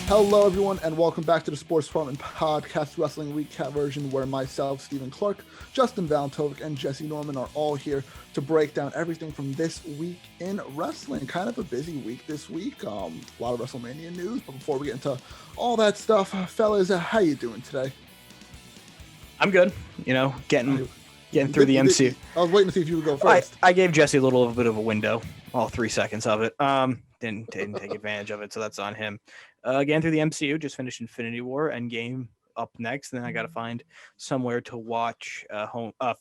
Hello, everyone, and welcome back to the Sports Department Podcast Wrestling Recap version, where myself, Stephen Clark, Justin Valentovic, and Jesse Norman are all here to break down everything from this week in wrestling. Kind of a busy week this week. A lot of Wrestlemania news, but before we get into all that stuff, fellas, how you doing today? I'm good. Getting through the MCU. I was waiting to see if you would go first. I gave Jesse a little bit of a window, all 3 seconds of it. Didn't take advantage of it, so that's on him. Getting through the MCU, just finished Infinity War Endgame up next, and then I got to find somewhere to watch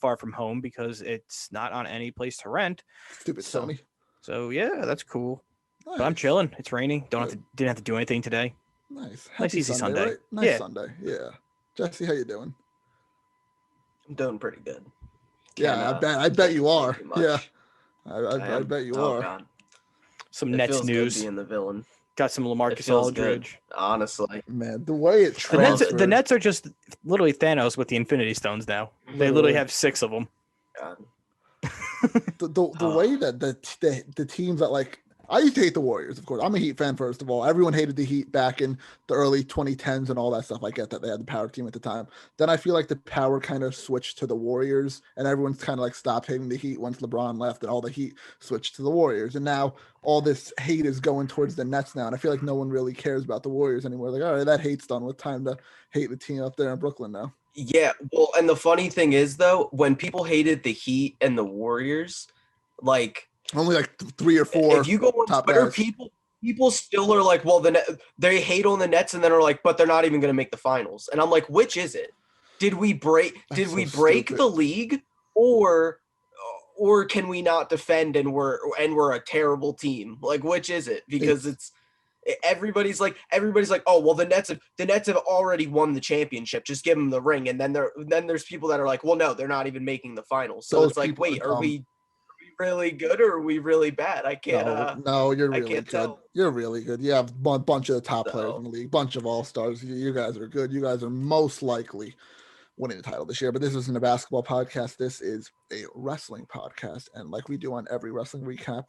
Far From Home because it's not on any place to rent. Stupid Sony. So yeah, that's cool. Nice. But I'm chilling. It's raining. Didn't have to do anything today. Nice. Nice easy Sunday. Right? Nice Sunday. Yeah. Jesse, how you doing? I'm doing pretty good. I bet you are. Yeah. I bet you are. God. Some it Nets feels news. Good being the villain. Got some LaMarcus Good, Aldridge. honestly. Man, the way it transferred. The Nets are just literally Thanos with the Infinity Stones now. They literally have 6 of them. God. the way that the teams that, like, I used to hate the Warriors, of course. I'm a Heat fan, first of all. Everyone hated the Heat back in the early 2010s and all that stuff. I get that they had the power team at the time. Then I feel like the power kind of switched to the Warriors, and everyone's kind of like stopped hating the Heat once LeBron left, and all the Heat switched to the Warriors. And now all this hate is going towards the Nets now, and I feel like no one really cares about the Warriors anymore. Like, all right, that hate's done with. Time to hate the team up there in Brooklyn now. Yeah, well, and the funny thing is, though, when people hated the Heat and the Warriors, like, only like 3 or 4. If you go on Twitter, guys. people still are like, well, they hate on the Nets, and then are like, but they're not even going to make the finals. And I'm like, which is it? Did we break the league, or can we not defend and we're a terrible team? Like, which is it? Because everybody's like, oh, well, the Nets have already won the championship. Just give them the ring. And then there's people that are like, well, no, they're not even making the finals. So it's like, wait, are we really good or are we really bad? I can't. No, you're really good. Tell. You're really good. You have a bunch of the top players in the league, bunch of all-stars. You guys are good. You guys are most likely winning the title this year. But this isn't a basketball podcast. This is a wrestling podcast, and like we do on every wrestling recap,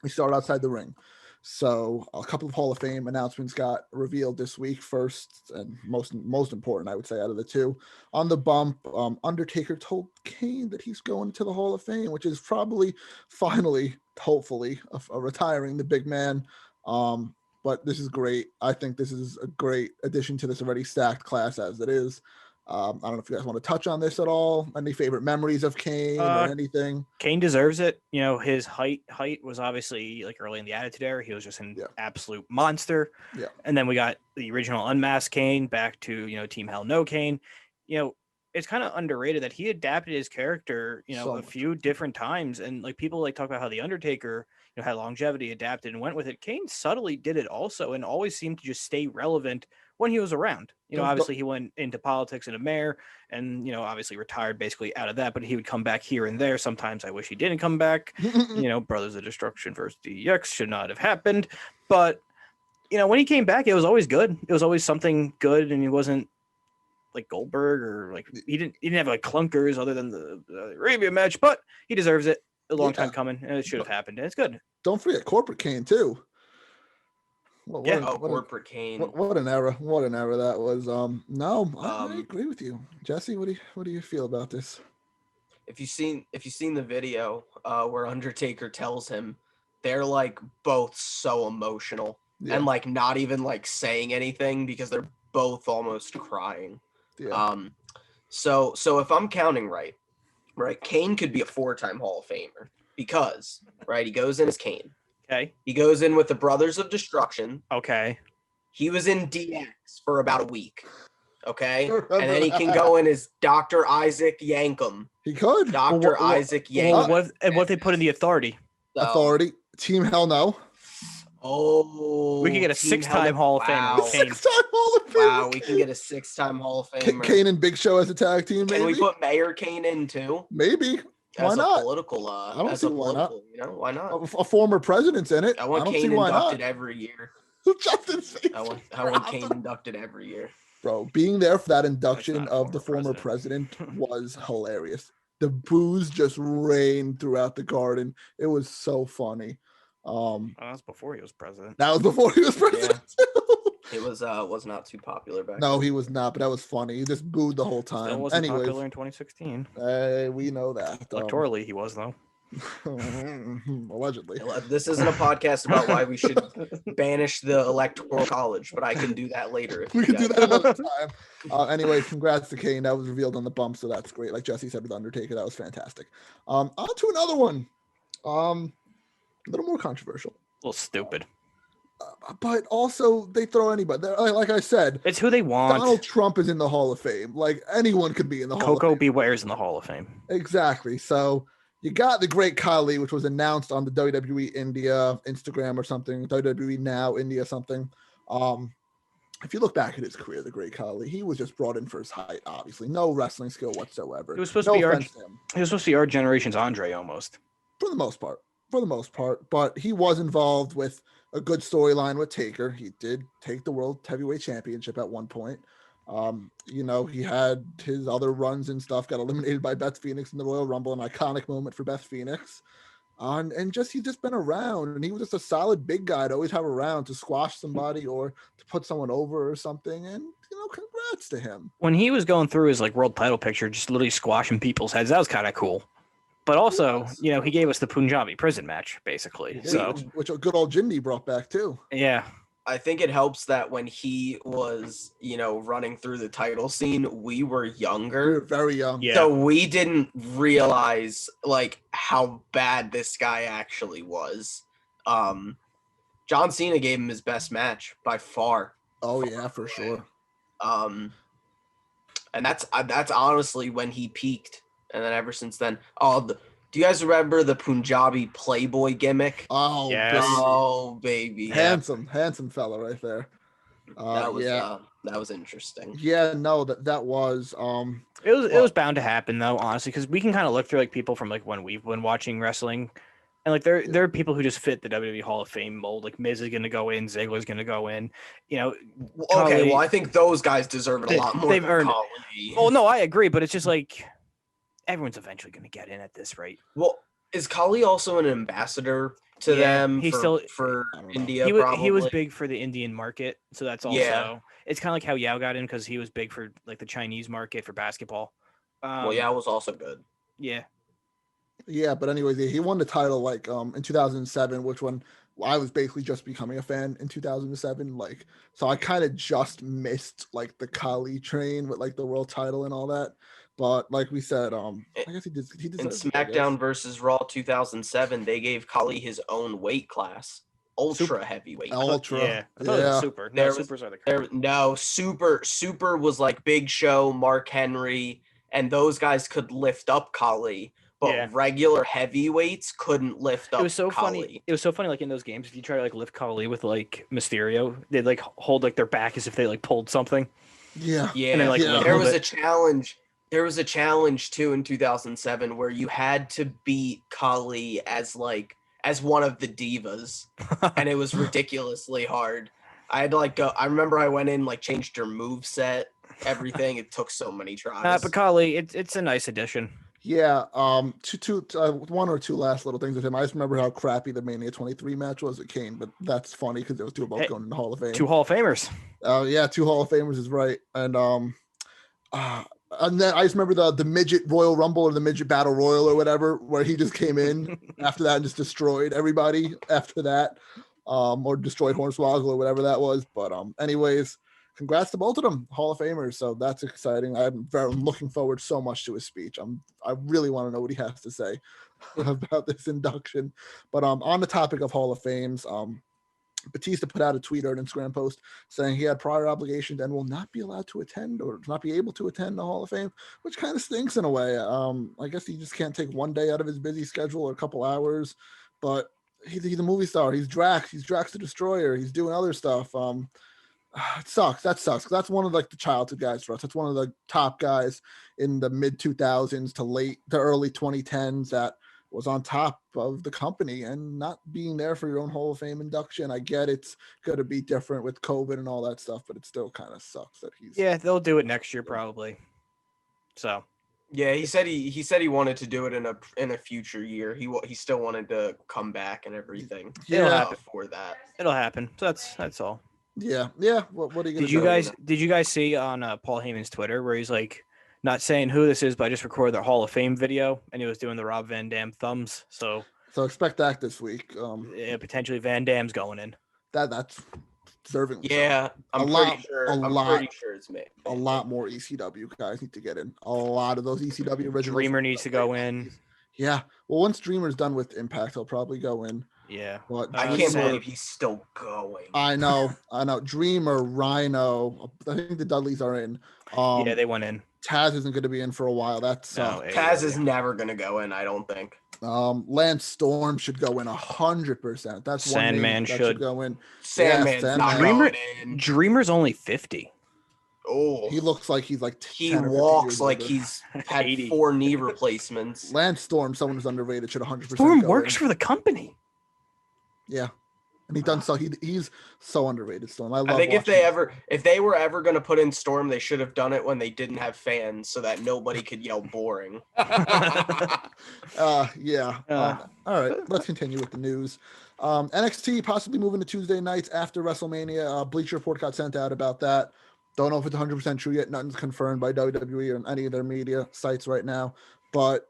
we start outside the ring. So a couple of Hall of Fame announcements got revealed this week. First and most important, I would say, out of the two. On the bump, Undertaker told Kane that he's going to the Hall of Fame, which is probably finally, hopefully, retiring the big man. But this is great. I think this is a great addition to this already stacked class as it is. I don't know if you guys want to touch on this at all. Any favorite memories of Kane or anything? Kane deserves it. His height was obviously like early in the Attitude Era. He was just an absolute monster. Yeah. And then we got the original Unmasked Kane back to, Team Hell No Kane. It's kind of underrated that he adapted his character, a few different times. And like people like talk about how the Undertaker, had longevity, adapted and went with it. Kane subtly did it also and always seemed to just stay relevant when he was around. Obviously he went into politics and a mayor and, obviously retired basically out of that, but he would come back here and there. Sometimes I wish he didn't come back. Brothers of Destruction versus DX should not have happened. But, when he came back, it was always good. It was always something good. And he wasn't like Goldberg or like, he didn't have like clunkers other than the Arabia match, but he deserves it. A long time coming, and it should have happened. And it's good. Don't forget Corporate Kane too. Corporate Kane. What an era! What an era that was. I agree with you, Jesse. What do you feel about this? If you've seen the video where Undertaker tells him, they're like both so emotional and like not even like saying anything because they're both almost crying. Yeah. So if I'm counting right, Kane could be a 4-time Hall of Famer because, he goes in as Kane. Okay. He goes in with the Brothers of Destruction. Okay. He was in DX for about a week. Okay. And then he can go in as Dr. Isaac Yankem. He could. Dr. Isaac Yankem. What they put in the Authority? Authority. Team Hell No. Oh. We can get a 6-time Hall of Famer. Wow. 6-time Hall of Famer. Wow, we can get a 6-time Hall of Famer. Kane and Big Show as a tag team, maybe? Can we put Mayor Kane in too? Maybe. Why not? I don't see why not. Why not? A former president's in it. I want Kane inducted every year. I want Kane inducted every year. Bro, being there for that induction of the former president was hilarious. The boos just rained throughout the garden. It was so funny. That was before he was president. That was before he was president. Yeah. It was not too popular back No, then. he was not, but that was funny. He just booed the whole time. Still wasn't popular in 2016. We know that. Electorally, he was, though. Allegedly. This isn't a podcast about why we should banish the electoral college, but I can do that later. We can do that another time. Anyways, congrats to Kane. That was revealed on the bump, so that's great. Like Jesse said with Undertaker, that was fantastic. On to another one. A little more controversial. A little stupid. But also, they throw anybody. Like I said, it's who they want. Donald Trump is in the Hall of Fame. Like, anyone could be in the Hall of Fame. Coco Beware's in the Hall of Fame. Exactly. So you got the Great Khali, which was announced on the WWE India Instagram or something. WWE Now India something. If you look back at his career, the Great Khali, he was just brought in for his height. Obviously, no wrestling skill whatsoever. He was supposed to be our generation's Andre almost. For the most part. But he was involved with a good storyline with Taker. He did take the World Heavyweight Championship at one point. He had his other runs and stuff, got eliminated by Beth Phoenix in the Royal Rumble, an iconic moment for Beth Phoenix. He's just been around, and he was just a solid big guy to always have around to squash somebody or to put someone over or something. And, congrats to him. When he was going through his world title picture, just literally squashing people's heads, that was kind of cool. But also, he gave us the Punjabi prison match, basically. Which a good old Jindy brought back, too. Yeah. I think it helps that when he was, running through the title scene, we were younger. We were very young. Yeah. So we didn't realize, how bad this guy actually was. John Cena gave him his best match by far. Oh, yeah, for sure. And that's honestly when he peaked. And then ever since then, do you guys remember the Punjabi Playboy gimmick? Oh, yes. Baby. Handsome fella right there. That was interesting. Yeah, no, that was it was bound to happen though, honestly, because we can kind of look through people from when we've been watching wrestling, and there are people who just fit the WWE Hall of Fame mold. Like Miz is going to go in, Ziggler's going to go in. Okay, well I think those guys deserve it a lot more. They've earned it. Well, no, I agree, but it's just everyone's eventually going to get in at this rate. Well, is Khali also an ambassador to them for India? He was big for the Indian market, so that's also it's kind of like how Yao got in because he was big for the Chinese market for basketball. Yao was also good. Yeah. Yeah, but anyways, he won the title in 2007, which when I was basically just becoming a fan in 2007. So I kind of just missed the Khali train with the world title and all that. But like we said, I guess he did. In SmackDown versus Raw 2007, they gave Khali his own weight class, ultra heavyweight. Ultra, yeah. I thought it was super. No, supers are the super was Big Show, Mark Henry, and those guys could lift up Khali, but regular heavyweights couldn't lift up. It was so Khali. funny. It was so funny. In those games, if you try to lift Khali with Mysterio, they'd hold their back as if they pulled something. Yeah. And then, there was a challenge. There was a challenge too in 2007 where you had to beat Khali as one of the divas, and it was ridiculously hard. I had to go. I remember I went in changed your move set, everything. It took so many tries. But Khali, it's a nice addition. Yeah. One or two last little things with him. I just remember how crappy the Mania 23 match was at Kane, but that's funny because it was two both going in the Hall of Fame. Two Hall of Famers. Yeah, two Hall of Famers is right, and then I just remember the midget Royal Rumble or the midget Battle Royal or whatever, where he just came in after that and just destroyed everybody after that, or destroyed Hornswoggle or whatever that was. But anyways, congrats to both of them, Hall of Famers. So that's exciting. I'm looking forward so much to his speech. I really want to know what he has to say about this induction. But on the topic of Hall of Fames, Batista put out a tweet or an Instagram post saying he had prior obligations and will not be allowed to attend or not be able to attend the Hall of Fame, which kind of stinks in a way. I guess he just can't take one day out of his busy schedule or a couple hours, but he's a movie star. He's Drax the Destroyer. He's doing other stuff. It sucks. That sucks. That's one of the childhood guys for us. That's one of the top guys in the mid 2000s to early 2010s that was on top of the company, and not being there for your own Hall of Fame induction. I get it's going to be different with COVID and all that stuff, but it still kind of sucks that he's. Yeah, they'll do it next year probably. So. Yeah, he said he wanted to do it in a future year. He still wanted to come back and everything. It'll happen for that. It'll happen. So that's all. Yeah. What are you gonna do? Did you guys see on Paul Heyman's Twitter where he's like, not saying who this is, but I just recorded the Hall of Fame video, and he was doing the Rob Van Dam thumbs. So expect that this week. Yeah, potentially Van Dam's going in. That's deserving. Yeah, I'm pretty sure it's me. A lot more ECW guys need to get in. A lot of those ECW originals. Dreamer needs to go in. Yeah. Well, once Dreamer's done with Impact, he'll probably go in. Yeah. But I can't believe he's still going. I know. Dreamer, Rhino. I think the Dudleys are in. Yeah, they went in. Taz isn't going to be in for a while. Taz is never going to go in, I don't think. Lance Storm should go in 100%. That's Sandman should go in. Sandman's not going in. Dreamer's only 50. Oh, he looks like he's like he walks like he's had 4 knee replacements. Lance Storm, someone who's underrated, should 100%. Storm works for the company. Yeah, and he's so underrated. Storm. I think if they were ever going to put in Storm, they should have done it when they didn't have fans, so that nobody could yell boring. Yeah. All right, let's continue with the news. NXT possibly moving to Tuesday nights after WrestleMania. Bleacher Report got sent out about that. Don't know if it's 100% true yet. Nothing's confirmed by WWE or any of their media sites right now. But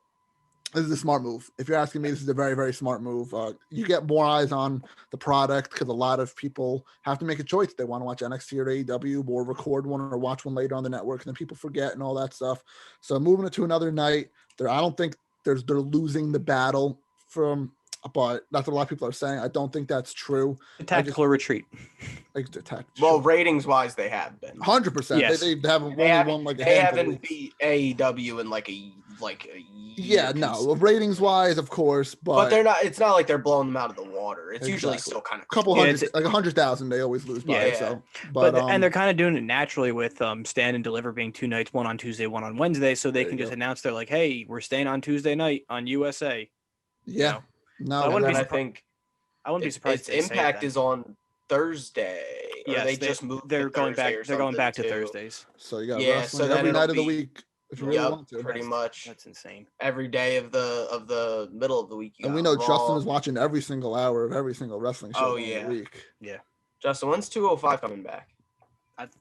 this is a smart move. If you're asking me, this is a very, very smart move. You get more eyes on the product because a lot of people have to make a choice. They want to watch NXT or AEW or record one or watch one later on the network, and then people forget and all that stuff. So moving it to another night, I don't think they're losing the battle from. But that's what a lot of people are saying. I don't think that's true. A tactical retreat. Well, ratings wise, they have been 100%. Yes. They haven't won like a they handful haven't beat AEW in like a year. Yeah, no. Ratings wise, of course, but they're not. It's not like they're blowing them out of the water. It's usually still kind of couple hundred, like 100,000. They always lose by. Yeah. So, and they're kind of doing it naturally with Stand and Deliver being 2 nights, one on Tuesday, one on Wednesday, so they can just announce they're like, hey, we're staying on Tuesday night on USA. Yeah. You know? No, so I wouldn't be Its surprised. Impact is on Thursday. Yeah, they just moved. They're going back. They're going back to Thursdays. So you got wrestling every night of the week. If you really want to. Pretty much. That's insane. Every day of the middle of the week. And we know Justin is watching every single hour of every single wrestling show of the week. Yeah. Justin, when's 205 coming back?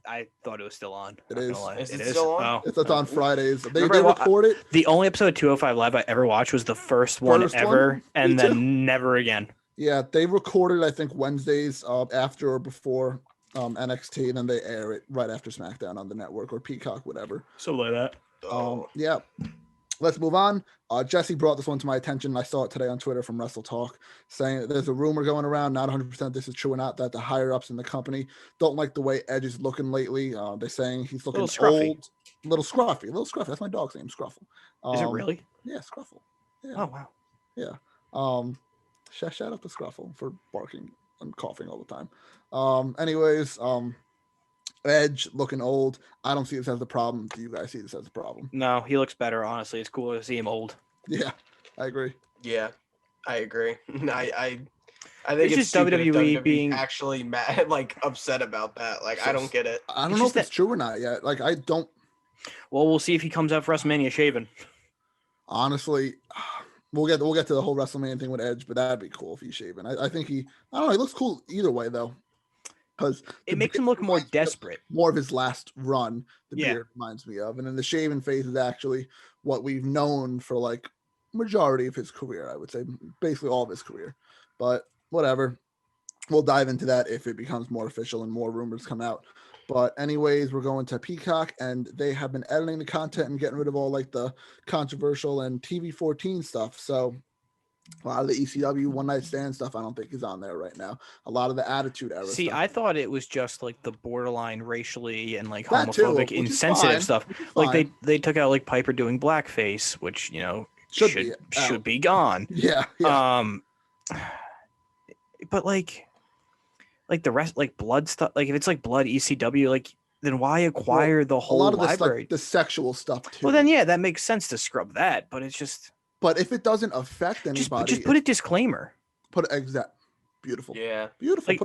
I thought it was still on. It is. Is it still on? Oh. It's on Fridays. They record it. The only episode of 205 Live I ever watched was the first one ever, and then never again. Yeah, they recorded, I think, Wednesdays after or before NXT, and then they air it right after SmackDown on the network or Peacock, whatever. Something like that. Yeah. Let's move on. Jesse brought this one to my attention. I saw it today on Twitter from Wrestle Talk saying that there's a rumor going around, not 100% this is true or not, that the higher ups in the company don't like the way Edge is looking lately. They're saying he's looking old, little scruffy. That's my dog's name, Scruffle. Is it really? Yeah, Scruffle. Yeah. Oh, wow. Yeah. Shout out to Scruffle for barking and coughing all the time. Anyways, Edge looking old. I don't see this as a problem. Do you guys see this as a problem? No, he looks better, honestly. It's cool to see him old. Yeah, I agree. Yeah, I agree. I think it's just WWE being actually mad, like upset about that. Like, I don't get it. I don't know if it's true or not yet. Like, I don't. Well, we'll see if he comes out for WrestleMania shaven. Honestly, we'll get to the whole WrestleMania thing with Edge, but that'd be cool if he's shaven. I think I don't know. He looks cool either way, though. Because it makes him look more desperate. More of his last run, the beard reminds me of. And then the shaven phase is actually what we've known for like majority of his career, I would say, basically all of his career. But whatever. We'll dive into that if it becomes more official and more rumors come out. But anyways, we're going to Peacock, and they have been editing the content and getting rid of all like the controversial and TV-14 stuff. So a lot of the ECW one night stand stuff I don't think is on there right now. A lot of the Attitude Era stuff. I thought it was just like the borderline racially and like that homophobic, too, insensitive stuff. Like they took out like Piper doing blackface, which should be gone. Yeah. But like the rest, like blood stuff, like if it's like blood ECW, like then why acquire the whole library? Like the sexual stuff too. Well, then that makes sense to scrub that, but it's just. But if it doesn't affect anybody, just put a disclaimer. Beautiful. Yeah. Beautiful.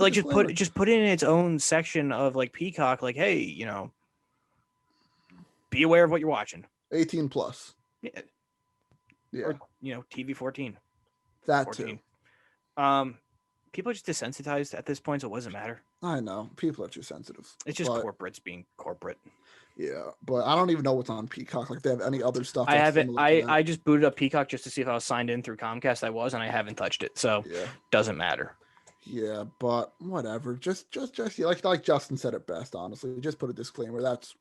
Just put it in its own section of like Peacock. Like, hey, be aware of what you're watching. 18 plus. Yeah. Or, TV 14. That 14. too. People are just desensitized at this point, so it doesn't matter. I know. People are too sensitive. It's just corporates being corporate. Yeah, but I don't even know what's on Peacock. Like, they have any other stuff? I haven't. I just booted up Peacock just to see if I was signed in through Comcast. I was, and I haven't touched it, so doesn't matter. Yeah, but whatever. Just like Justin said it best. Honestly, just put a disclaimer. Does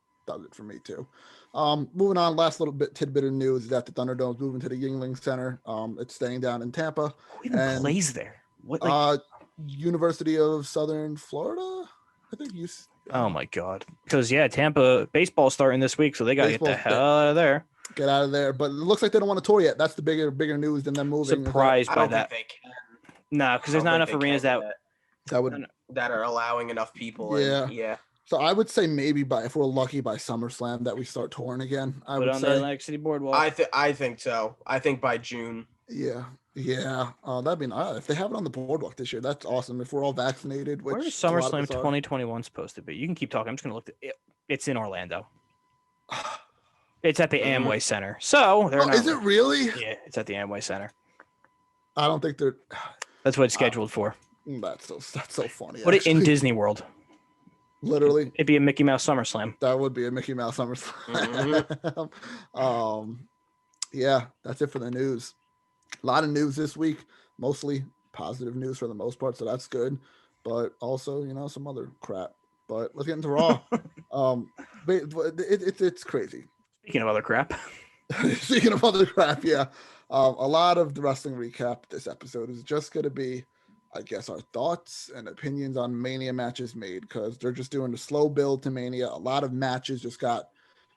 it for me too. Moving on. Last little tidbit of news is that the Thunderdome is moving to the Yingling Center. It's staying down in Tampa. Who even plays there? What? University of Southern Florida. I think you. Oh my God! Because Tampa baseball starting this week, so they got to get the hell out of there. Get out of there! But it looks like they don't want to tour yet. That's the bigger news than them moving. Surprised by that. Think they can. No, because there's not enough arenas that are allowing enough people. Yeah. So I would say maybe if we're lucky by SummerSlam that we start touring again. I would say the Atlantic City Boardwalk. I think so. I think by June. Yeah. That'd be nice if they have it on the boardwalk this year. That's awesome. If we're all vaccinated. Where is SummerSlam 2021 supposed to be? You can keep talking. I'm just gonna look. It's in Orlando. It's at the Amway Center. So they're not. Is it really? Yeah, it's at the Amway Center. I don't think they're. That's what it's scheduled for. That's so funny. Put it in Disney World. Literally, it'd be a Mickey Mouse SummerSlam. That would be a Mickey Mouse SummerSlam. Yeah, that's it for the news. A lot of news this week, mostly positive news for the most part, so that's good. But also, some other crap. But let's get into Raw. It's crazy. Speaking of other crap. Yeah. A lot of the wrestling recap this episode is just going to be, I guess, our thoughts and opinions on Mania matches made, because they're just doing the slow build to Mania. A lot of matches just got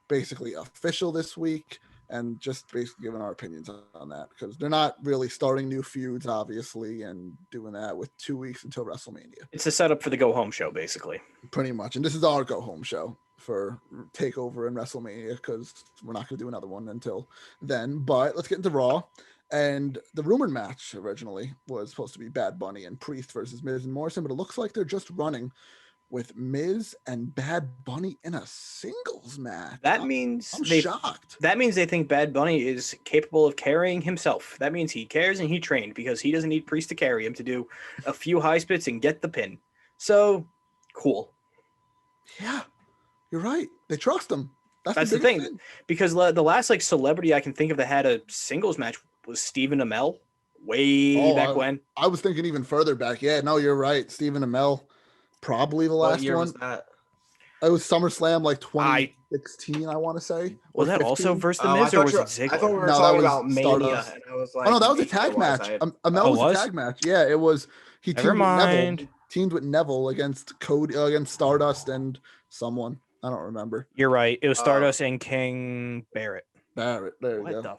basically official this week, and just basically giving our opinions on that, because they're not really starting new feuds, obviously, and doing that with 2 weeks until WrestleMania. It's a setup for the go home show, basically. Pretty much. And this is our go home show for TakeOver and WrestleMania, because we're not going to do another one until then. But let's get into Raw. And the rumored match originally was supposed to be Bad Bunny and Priest versus Miz and Morrison, but it looks like they're just running with Miz and Bad Bunny in a singles match. I'm shocked. That means they think Bad Bunny is capable of carrying himself. That means he cares and he trained, because he doesn't need Priest to carry him to do a few high spits and get the pin. So, cool. Yeah, you're right. They trust him. That's the thing. Because the last celebrity I can think of that had a singles match was Stephen Amell back when. I was thinking even further back. Yeah, no, you're right. Stephen Amell. Probably the last one. Was that? It was SummerSlam 2016, I want to say. Was that 15? Also versus the Miz, or was it Ziggler? I thought we were talking about Mania, and I was like, oh no, that was a tag match. Amell was a tag match. Yeah, it was. He teamed with Neville against Cody, against Stardust and someone. I don't remember. You're right. It was Stardust and King Barrett. There you go.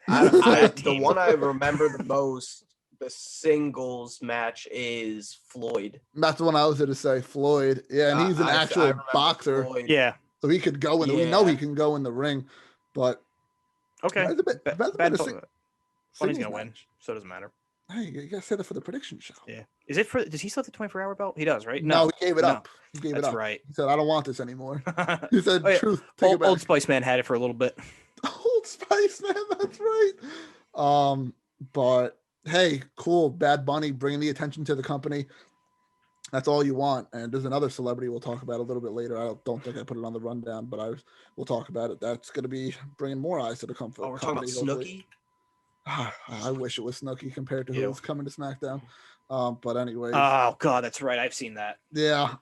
The one I remember the most. The singles match is Floyd. That's the one I was going to say, Floyd. Yeah, and he's an actual boxer. Floyd. Yeah. So he could go in. We know he can go in the ring, but okay. Bunny's going to win, so it doesn't matter. Hey, you got to say that for the prediction show. Yeah. Is it for? Does he still have the 24-hour belt? He does, right? No, he gave it up. He gave it up. That's right. He said, "I don't want this anymore." He said, "Truth." Old Spice Man had it for a little bit. Old Spice Man. That's right. But. Hey, cool. Bad Bunny bringing the attention to the company. That's all you want. And there's another celebrity we'll talk about a little bit later. I don't think I put it on the rundown, but we'll talk about it. That's going to be bringing more eyes to the company. Oh, we're talking about Snooki? I wish it was Snooki compared to who's coming to SmackDown. But anyways. Oh, God, that's right. I've seen that. Yeah.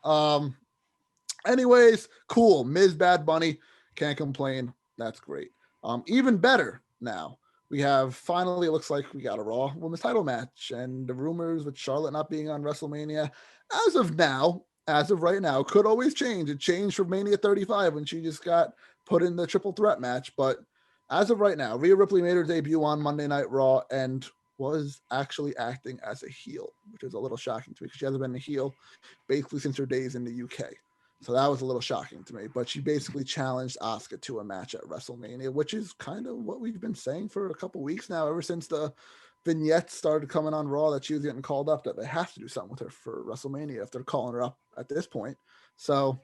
Anyways, cool. Miz, Bad Bunny. Can't complain. That's great. Even better now. We have finally, it looks like we got a Raw Women's title match, and the rumors with Charlotte not being on WrestleMania as of right now, could always change. It changed for Mania 35 when she just got put in the triple threat match. But as of right now, Rhea Ripley made her debut on Monday Night Raw and was actually acting as a heel, which is a little shocking to me because she hasn't been a heel basically since her days in the UK. So that was a little shocking to me, but she basically challenged Auska to a match at WrestleMania, which is kind of what we've been saying for a couple weeks now, ever since the vignettes started coming on Raw that she was getting called up, that they have to do something with her for WrestleMania if they're calling her up at this point. So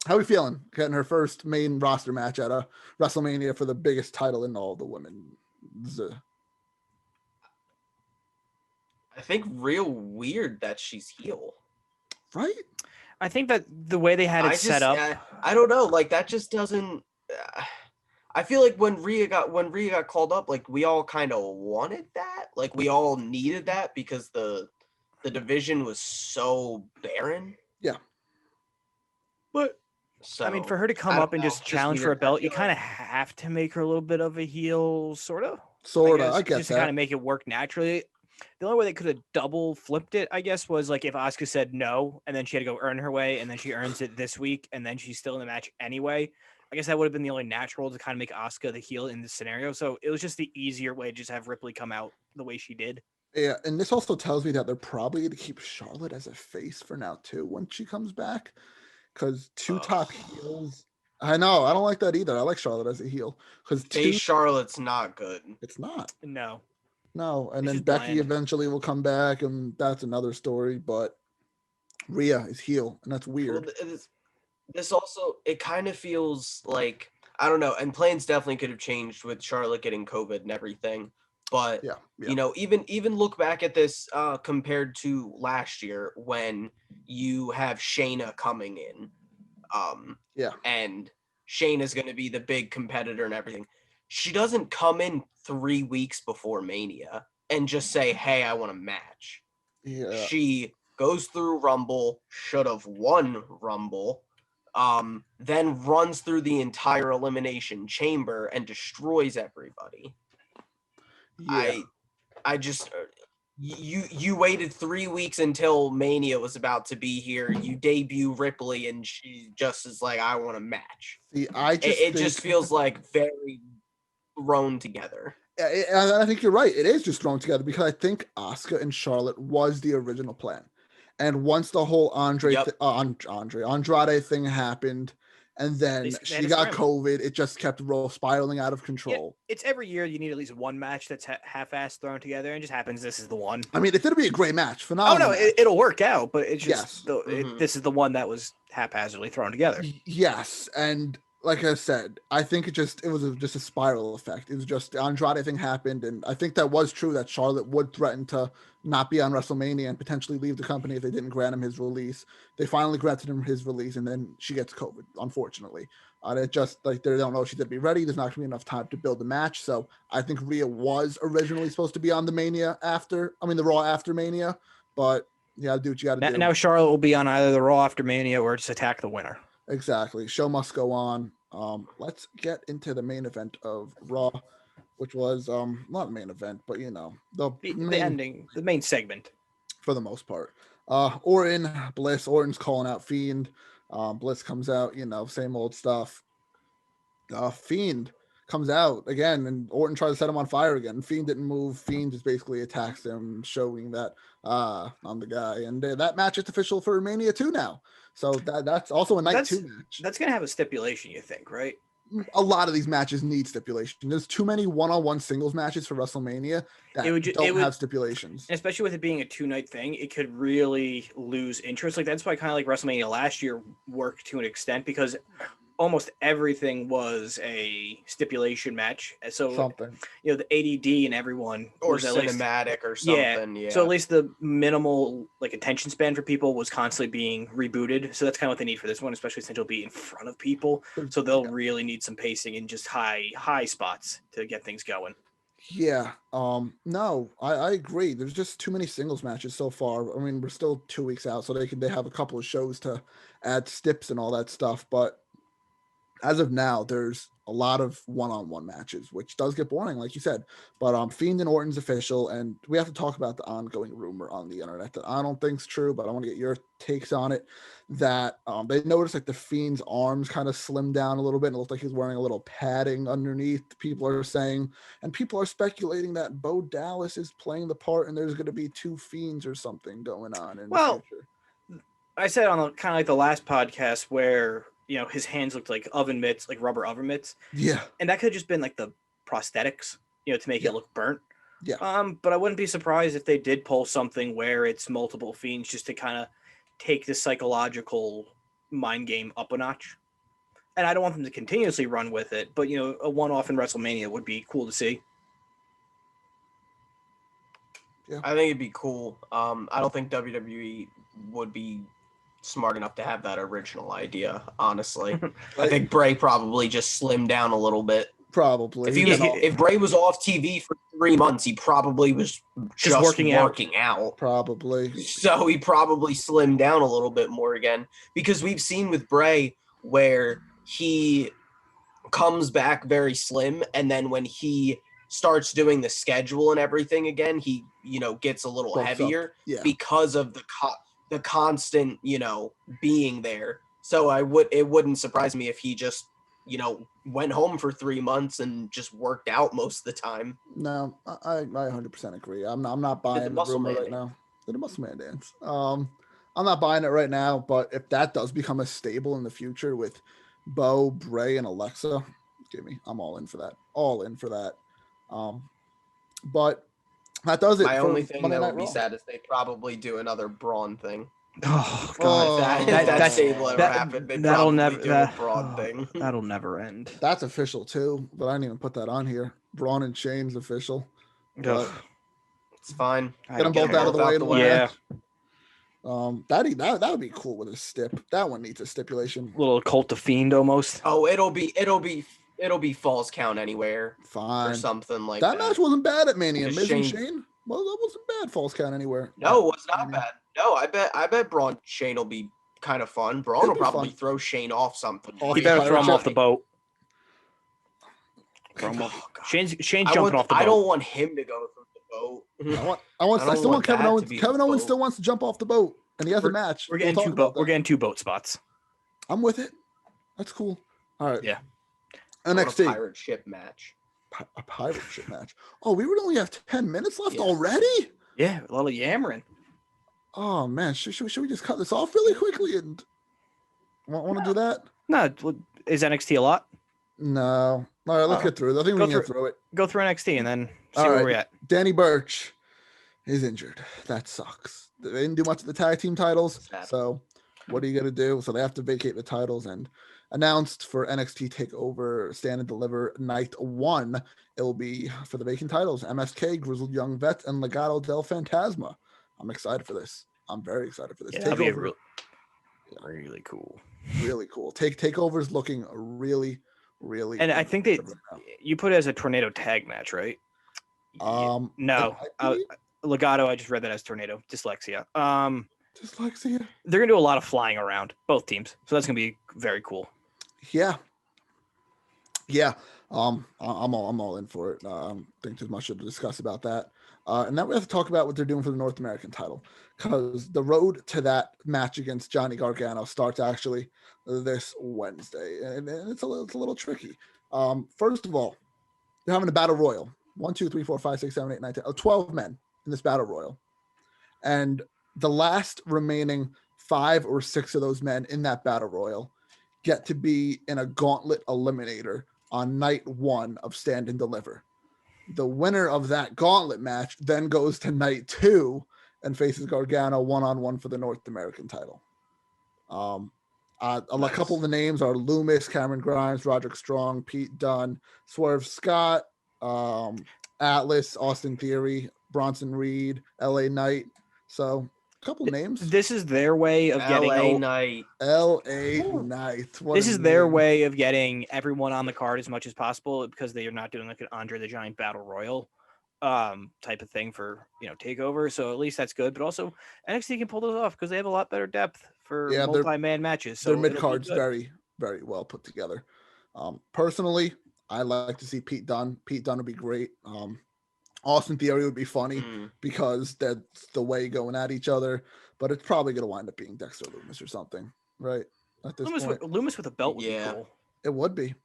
How are we feeling getting her first main roster match at a WrestleMania for the biggest title in all the women? I think real weird that she's heel. Right? I think that the way they had it set up, I don't know. Like that just doesn't. I feel like when Rhea got called up, like we all kind of wanted that. Like we all needed that because the division was so barren. Yeah. But so, I mean, for her to come up and just challenge for a belt, you kind of have to make her a little bit of a heel, sort of. I guess just to kind of make it work naturally. The only way they could have double flipped it, I guess, was like if Auska said no, and then she had to go earn her way, and then she earns it this week, and then she's still in the match anyway. I guess that would have been the only natural to kind of make Auska the heel in this scenario. So it was just the easier way to just have Ripley come out the way she did. Yeah, and this also tells me that they're probably going to keep Charlotte as a face for now too when she comes back, because two top heels. I know I don't like that either. I like Charlotte as a heel because Charlotte's not good. It's not. No, and then Becky bland. Eventually will come back, and that's another story. But Rhea is heel, and that's weird. Well, this also, it kind of feels like, I don't know, and plans definitely could have changed with Charlotte getting COVID and everything. But yeah. You know, even look back at this compared to last year when you have Shayna coming in, and Shayna's going to be the big competitor and everything. She doesn't come in 3 weeks before Mania and just say, "Hey, I want a match." Yeah. She goes through Rumble, should have won Rumble, then runs through the entire Elimination Chamber and destroys everybody. Yeah. I just you waited 3 weeks until Mania was about to be here. You debut Ripley, and she just is like, "I want a match." See, it just feels like very thrown together. I think you're right. It is just thrown together because I think Auska and Charlotte was the original plan, and once the whole Andrade thing happened, and then she got COVID, it just kept spiraling out of control. Yeah, it's every year you need at least one match that's half-assed thrown together, and it just happens this is the one. I mean, it's going to be a great match. Phenomenal. Oh, no, it'll work out, but it's just this is the one that was haphazardly thrown together. Yes, and like I said, I think it was just a spiral effect. It was just the Andrade thing happened, and I think that was true that Charlotte would threaten to not be on WrestleMania and potentially leave the company if they didn't grant him his release. They finally granted him his release, and then she gets COVID, unfortunately. It just like they don't know if she's gonna be ready. There's not gonna be enough time to build the match. So I think Rhea was originally supposed to be on the Raw after Mania, but you gotta do what you gotta do. Now Charlotte will be on either the Raw after Mania or just attack the winner. Exactly. Show must go on. Let's get into the main event of Raw, which was not a main event, but the main segment for the most part. Orton, Bliss. Orton's calling out Fiend. Bliss comes out, same old stuff. Fiend comes out again, and Orton tries to set him on fire again. Fiend didn't move. Fiend just basically attacks him, showing that I'm the guy. And that match is official for Mania 2 now. So that's also a night 2 match. That's gonna have a stipulation, you think, right? A lot of these matches need stipulation. There's too many one-on-one singles matches for WrestleMania that don't have stipulations. Especially with it being a 2-night thing, it could really lose interest. Like that's why kind of like WrestleMania last year worked to an extent because almost everything was a stipulation match. So something, the ADD and everyone or cinematic or something. Yeah. So at least the minimal like attention span for people was constantly being rebooted. So that's kind of what they need for this one, especially since it'll be in front of people. So they'll really need some pacing and just high spots to get things going. Yeah. No, I agree. There's just too many singles matches so far. I mean, we're still 2 weeks out, so they have a couple of shows to add stips and all that stuff, but as of now, there's a lot of one-on-one matches, which does get boring, like you said. But Fiend and Orton's official, and we have to talk about the ongoing rumor on the internet that I don't think's true, but I want to get your takes on it. That they noticed like the Fiend's arms kind of slimmed down a little bit, and it looked like he's wearing a little padding underneath. People are saying, and people are speculating that Bo Dallas is playing the part, and there's going to be 2 Fiends or something going on in the future. I said on kind of like the last podcast where his hands looked like oven mitts, like rubber oven mitts. Yeah. And that could have just been like the prosthetics, to make it look burnt. Yeah. But I wouldn't be surprised if they did pull something where it's multiple Fiends just to kind of take the psychological mind game up a notch. And I don't want them to continuously run with it, but, a one-off in WrestleMania would be cool to see. Yeah. I think it'd be cool. I don't think WWE would be smart enough to have that original idea, honestly. I think Bray probably just slimmed down a little bit. Probably. If Bray was off TV for 3 months, he probably was just working out. Probably. So he probably slimmed down a little bit more again. Because we've seen with Bray where he comes back very slim, and then when he starts doing the schedule and everything again, he, gets a little heavier because of the constant, being there. So it wouldn't surprise me if he just, went home for 3 months and just worked out most of the time. No, I 100% agree. I'm not buying the rumor right now. Did a muscle man dance. I'm not buying it right now, but if that does become a stable in the future with Bo, Bray, and Alexa, I'm all in for that. All in for that. But that does it. My only thing that would be sad is they probably do another Braun thing. Oh God, that stable ever happened. That'll never do a Braun thing. That'll never end. That's official too, but I didn't even put that on here. Braun and Shane's official. It's fine. Get them both out of the way. Yeah. That would be cool with a stip. That one needs a stipulation. Little cult of fiend almost. Oh, it'll be falls count anywhere. Fine. Or something like that. That match wasn't bad at Mania. Miz and Shane. Well, that wasn't bad. Falls count anywhere. No, it was not bad. No, I bet Braun Shane will be kind of fun. Braun will probably throw Shane off something. He better throw him off the boat. Shane's jumping off the boat. I don't want him to go through the boat. I still want Kevin Owens. Kevin Owens still wants to jump off the boat, and he has a match. We're getting two boat spots. I'm with it. That's cool. All right. Yeah. NXT. A pirate ship match. A pirate ship match. Oh, we would only have 10 minutes left already? Yeah, a lot of yammering. Oh, man. Should we just cut this off really quickly? And want to do that? No. Is NXT a lot? No. All right, let's get through it. I think we can get through it. Go through NXT and then see where we're at. Danny Burch is injured. That sucks. They didn't do much of the tag team titles. So what are you going to do? So they have to vacate the titles, and announced for NXT TakeOver Stand and Deliver Night 1. It will be for the vacant titles, MSK, Grizzled Young Vets, and Legado del Fantasma. I'm excited for this. I'm very excited for this. Yeah, that'd be really cool. Really cool. TakeOver's looking really, really. And I think you put it as a tornado tag match, right? No. Legado, I just read that as tornado. Dyslexia. Dyslexia. They're gonna do a lot of flying around, both teams. So that's gonna be very cool. Yeah. I'm all in for it. I don't think there's much to discuss about that. And now we have to talk about what they're doing for the North American title, because the road to that match against Johnny Gargano starts actually this Wednesday, and it's a little tricky. First of all, they're having a battle royal. 1, 2, 3, 4, 5, 6, 7, 8, 9, 10, 12 men in this battle royal, and the last remaining 5 or 6 of those men in that battle royal get to be in a gauntlet eliminator on night 1 of Stand and Deliver. The winner of that gauntlet match then goes to night 2 and faces Gargano one-on-one for the North American title. A couple of the names are Loomis, Cameron Grimes, Roderick Strong, Pete Dunne, Swerve Scott, Atlas, Austin Theory, Bronson Reed, LA Knight. So a couple names. This is their way of getting LA Knight. This is their way of getting everyone on the card as much as possible, because they are not doing like an Andre the Giant Battle Royal type of thing for TakeOver. So at least that's good. But also NXT can pull those off because they have a lot better depth for multi-man matches. So their mid card's very, very well put together. Personally, I like to see Pete Dunne. Pete Dunne would be great. Austin Theory would be funny because that's the way going at each other, but it's probably going to wind up being Dexter Loomis or something, right? At this point. Loomis with a belt would be cool. It would be.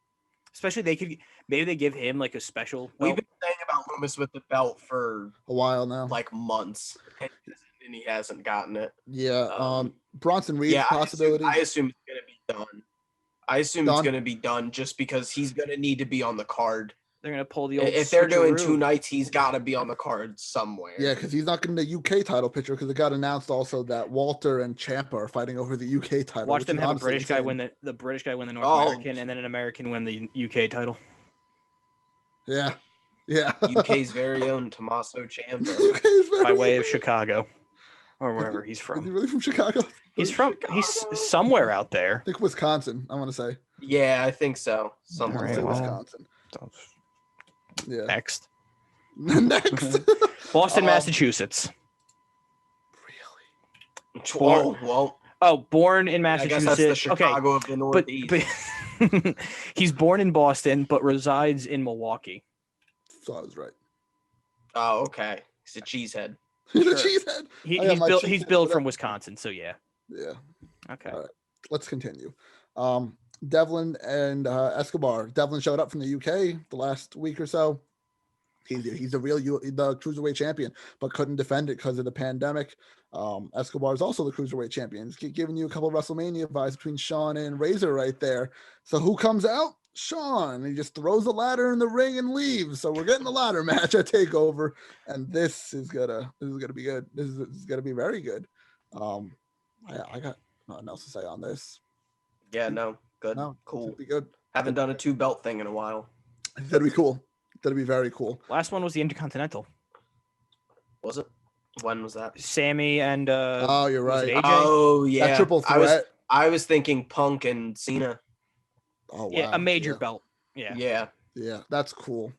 Especially maybe they give him like a special belt. We've been saying about Loomis with the belt for a while now, like months, and he hasn't gotten it. Yeah. Bronson Reed's possibility. I assume it's going to be done. It's going to be done just because he's going to need to be on the card They're gonna pull the old. If they're doing switcheroo. 2 nights, he's got to be on the card somewhere. Yeah, because he's not getting the UK title picture because it got announced also that Walter and Ciampa are fighting over the UK title. Watch them have a British guy insane. win the British guy win the North American, and then an American win the UK title. Yeah. UK's very own Tommaso Ciampa. By way of Chicago. Or wherever he's from. Is he really from Chicago? He's somewhere out there. I think Wisconsin, I want to say. Yeah, I think so. Something Right, like Wisconsin. Yeah. Next. Next. Boston, Massachusetts. Really? Well. Oh, born in Massachusetts. I guess that's the Chicago of the Northeast. But he's born in Boston, but resides in Milwaukee. So I was right. Oh, okay. He's a cheesehead. He's a cheesehead. He's built from Wisconsin, so yeah. Yeah. Okay. All right. Let's continue. Devlin and Escobar. Devlin showed up from the UK the last week or so. He's the cruiserweight champion, but couldn't defend it because of the pandemic. Escobar is also the cruiserweight champion. He's giving you a couple of WrestleMania vibes between Shawn and Razor right there. So who comes out? Shawn. He just throws the ladder in the ring and leaves. So we're getting the ladder match at TakeOver, and this is gonna be good. This is gonna be very good. I got nothing else to say on this. Yeah, no, good, no, cool. Be good. Haven't done a 2-belt thing in a while. That'd be cool. That'd be very cool. Last one was the Intercontinental. Was it? When was that? Sammy and oh, you're right. AJ? Oh yeah, that triple threat. I was thinking Punk and Cena. Oh wow. Yeah, a major belt. Yeah, that's cool.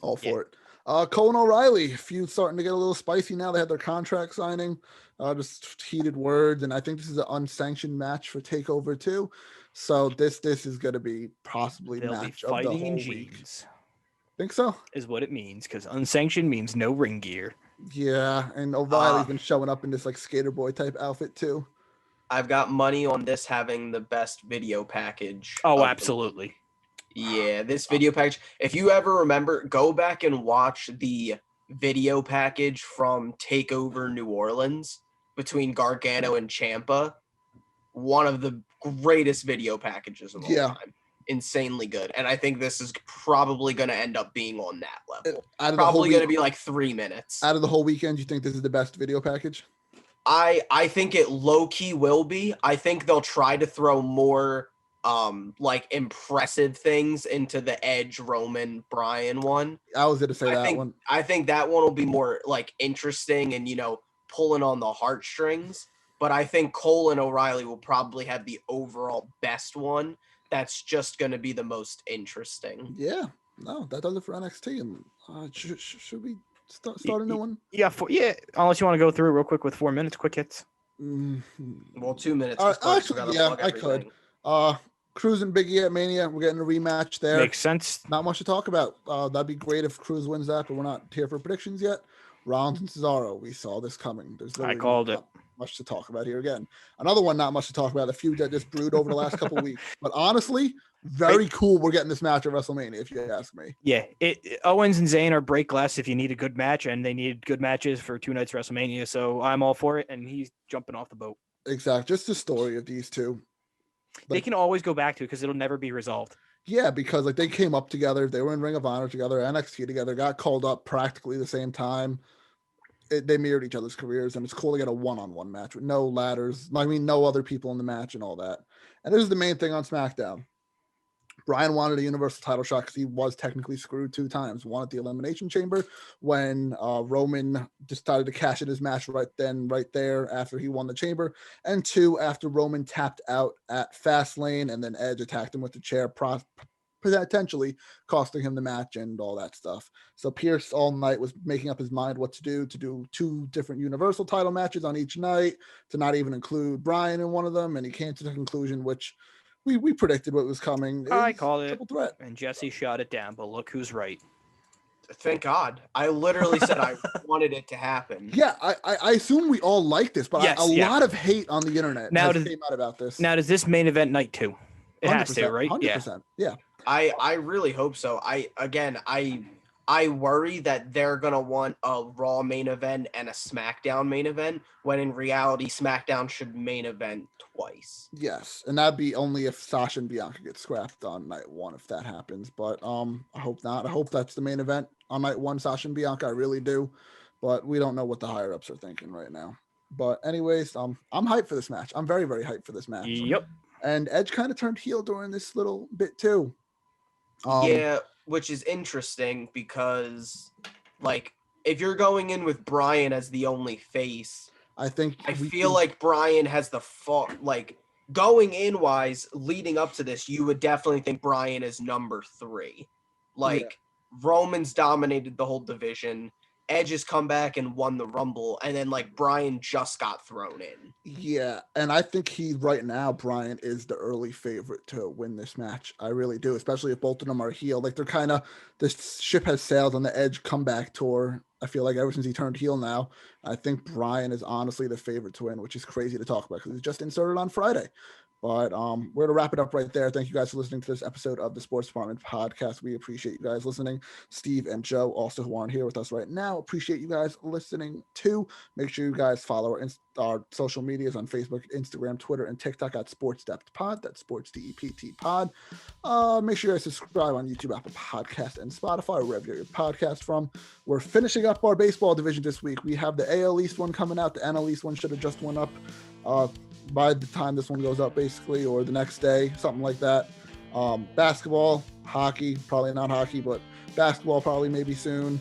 All for it. Cole and O'Reilly feud starting to get a little spicy now. They had their contract signing. Just heated words, and I think this is an unsanctioned match for TakeOver too. So this is going to be possibly They'll match be of the fighting whole in week. jeans. Think so? Is what it means, because unsanctioned means no ring gear. Yeah, and O'Reilly's been showing up in this like skater boy type outfit too. I've got money on this having the best video package. Oh, absolutely. Yeah, this video package. If you ever remember, go back and watch the video package from TakeOver New Orleans between Gargano and Ciampa. One of the greatest video packages of all time. Insanely good. And I think this is probably going to end up being on that level. Probably going to be like 3 minutes. Out of the whole weekend, you think this is the best video package? I think it low-key will be. I think they'll try to throw more like impressive things into the Edge Roman Bryan one. I was going to say one. I think that one will be more like interesting and, pulling on the heartstrings. But I think Cole and O'Reilly will probably have the overall best one. That's just going to be the most interesting. Yeah. No, that does it for NXT. And should we start a new one? Yeah. Unless you want to go through real quick with 4 minutes, quick hits. Mm-hmm. Well, 2 minutes. Actually, yeah, I could. Cruz and Big E at Mania. We're getting a rematch there. Makes sense. Not much to talk about. That'd be great if Cruz wins that, but we're not here for predictions yet. Rollins and Cesaro. We saw this coming. I called it. Much to talk about here again. Another one, not much to talk about. The feud that just brewed over the last couple of weeks. But honestly, very cool. We're getting this match at WrestleMania, if you ask me. Yeah, Owens and Zayn are break glass if you need a good match, and they need good matches for 2 nights WrestleMania. So I'm all for it, and he's jumping off the boat. Exactly. Just the story of these two. They can always go back to it because it'll never be resolved. Yeah, because like they came up together. They were in Ring of Honor together, NXT together, got called up practically the same time. They mirrored each other's careers, and it's cool to get a one-on-one match with no ladders. I mean, no other people in the match and all that. And this is the main thing on SmackDown. Bryan wanted a Universal title shot because he was technically screwed 2 times. One at the Elimination Chamber when Roman decided to cash in his match right there after he won the Chamber. And 2, after Roman tapped out at Fastlane and then Edge attacked him with the chair, potentially costing him the match and all that stuff. So Pierce all night was making up his mind what to do 2 different Universal title matches on each night, to not even include Bryan in one of them. And he came to the conclusion, which we predicted what was coming. I called it. Threat. And Jesse shot it down, but look who's right. Thank God. I literally said I wanted it to happen. Yeah, I assume we all like this, but yes, a lot of hate on the internet came out about this. Now, does this main event night 2? It has to, right? 100%. Yeah. I really hope so. I worry that they're going to want a Raw main event and a SmackDown main event, when in reality, SmackDown should main event twice. Yes, and that'd be only if Sasha and Bianca get scrapped on night one, if that happens. But I hope not. I hope that's the main event on night one, Sasha and Bianca. I really do. But we don't know what the higher ups are thinking right now. But anyways, I'm hyped for this match. I'm very, very hyped for this match. Yep. And Edge kind of turned heel during this little bit too. Yeah, which is interesting because, like, if you're going in with Bryan as the only face, I feel like Bryan has the going in wise, leading up to this, you would definitely think Bryan is number 3. Roman's dominated the whole division. Edge has come back and won the Rumble, and then Bryan just got thrown in. Yeah, and I think right now Bryan is the early favorite to win this match. I really do, especially if both of them are heel. They're kind of, this ship has sailed on the Edge comeback tour. I feel like ever since he turned heel now, I think Bryan is honestly the favorite to win, which is crazy to talk about because he's just inserted on Friday. But we're going to wrap it up right there. Thank you guys for listening to this episode of the Sports Department Podcast. We appreciate you guys listening. Steve and Joe, also who aren't here with us right now, appreciate you guys listening too. Make sure you guys follow our social medias on Facebook, Instagram, Twitter, and TikTok at Sports Depth Pod. That's Sports DEPT Pod. Make sure you guys subscribe on YouTube, Apple Podcast, and Spotify, wherever you get your podcast from. We're finishing up our baseball division this week. We have the AL East one coming out. The NL East one should have just went up by the time this one goes up, basically, or the next day, something like that. Basketball, hockey, probably not hockey, but basketball probably maybe soon.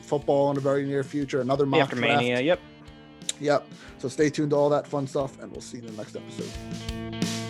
Football in the very near future. Another mock draft. Mania, yep. So stay tuned to all that fun stuff, and we'll see you in the next episode.